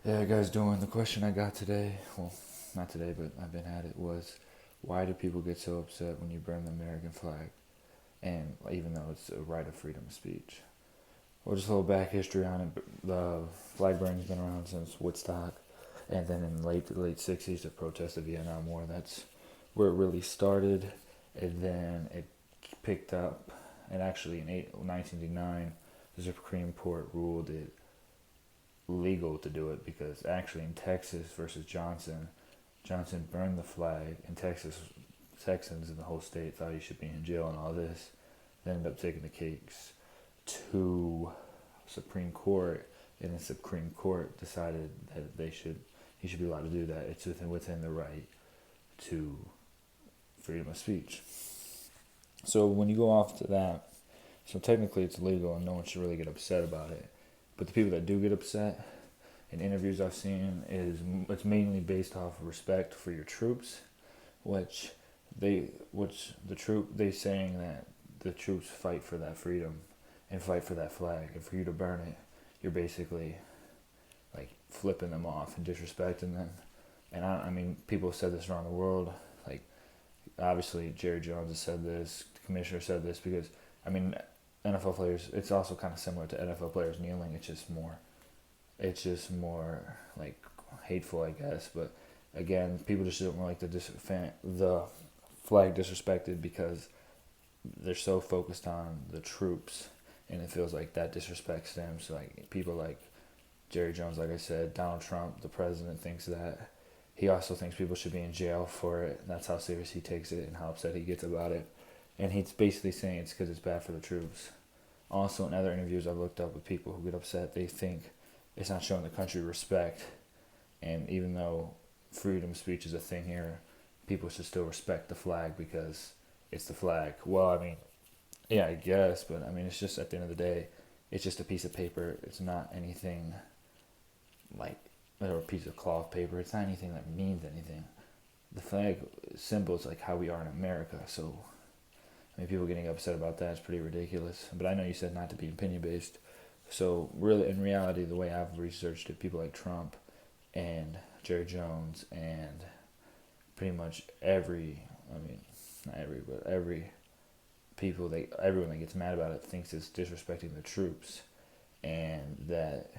Yeah, guys, doing the question I got today, well, not today, but I've been at it, was why do people get so upset when you burn the American flag? And even though it's a right of freedom of speech. Well, just a little back history on it. The flag burning's been around since Woodstock, and then in late 60s, the protest of the Vietnam War. That's where it really started, and then it picked up. And actually, in 1989, the Supreme Court ruled it legal to do it because actually in Texas versus Johnson, Johnson burned the flag, and Texans in the whole state thought he should be in jail and all this. They ended up taking the case to Supreme Court, and the Supreme Court decided that he should be allowed to do that. It's within the right to freedom of speech. So when you go off to that, so technically it's legal and no one should really get upset about it. But the people that do get upset, in interviews I've seen, is it's mainly based off of respect for your troops, which the troop they saying that the troops fight for that freedom and fight for that flag, and for you to burn it, you're basically like flipping them off and disrespecting them. And I mean, people have said this around the world. Like, obviously, Jerry Jones has said this, the commissioner said this, because I mean, NFL players. It's also kind of similar to NFL players kneeling. It's just more like hateful, I guess. But again, people just don't like the flag disrespected because they're so focused on the troops, and it feels like that disrespects them. So like people like Jerry Jones, like I said, Donald Trump, the president, thinks that. He also thinks people should be in jail for it. That's how serious he takes it and how upset he gets about it. And he's basically saying it's because it's bad for the troops. Also, in other interviews I've looked up with people who get upset, they think it's not showing the country respect. And even though freedom of speech is a thing here, people should still respect the flag because it's the flag. Well, I mean, yeah, I guess, but I mean, it's just at the end of the day, it's just a piece of paper. It's not anything like, or a piece of cloth paper. It's not anything that means anything. The flag symbol is like how we are in America. So, I mean, people getting upset about that is pretty ridiculous. But I know you said not to be opinion based. So, really, in reality, the way I've researched it, people like Trump and Jerry Jones and pretty much I mean, not every, but everyone that gets mad about it thinks it's disrespecting the troops, and that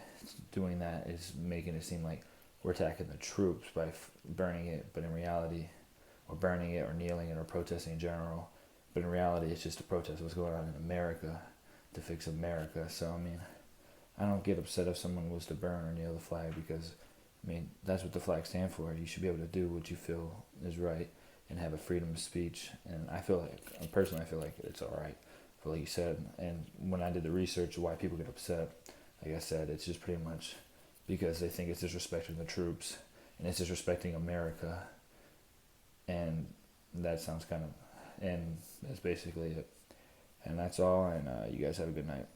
doing that is making it seem like we're attacking the troops by burning it, but in reality, or burning it, or kneeling it, or protesting in general. But in reality, it's just to protest what's going on in America, to fix America. So I mean, I don't get upset if someone was to burn or kneel the flag because, I mean, that's what the flag stands for. You should be able to do what you feel is right and have a freedom of speech. And I feel like, personally, I feel like it's all right, for like you said. And when I did the research of why people get upset, like I said, it's just pretty much because they think it's disrespecting the troops and it's disrespecting America. And that sounds kind of, and that's basically it. And that's all. And you guys have a good night.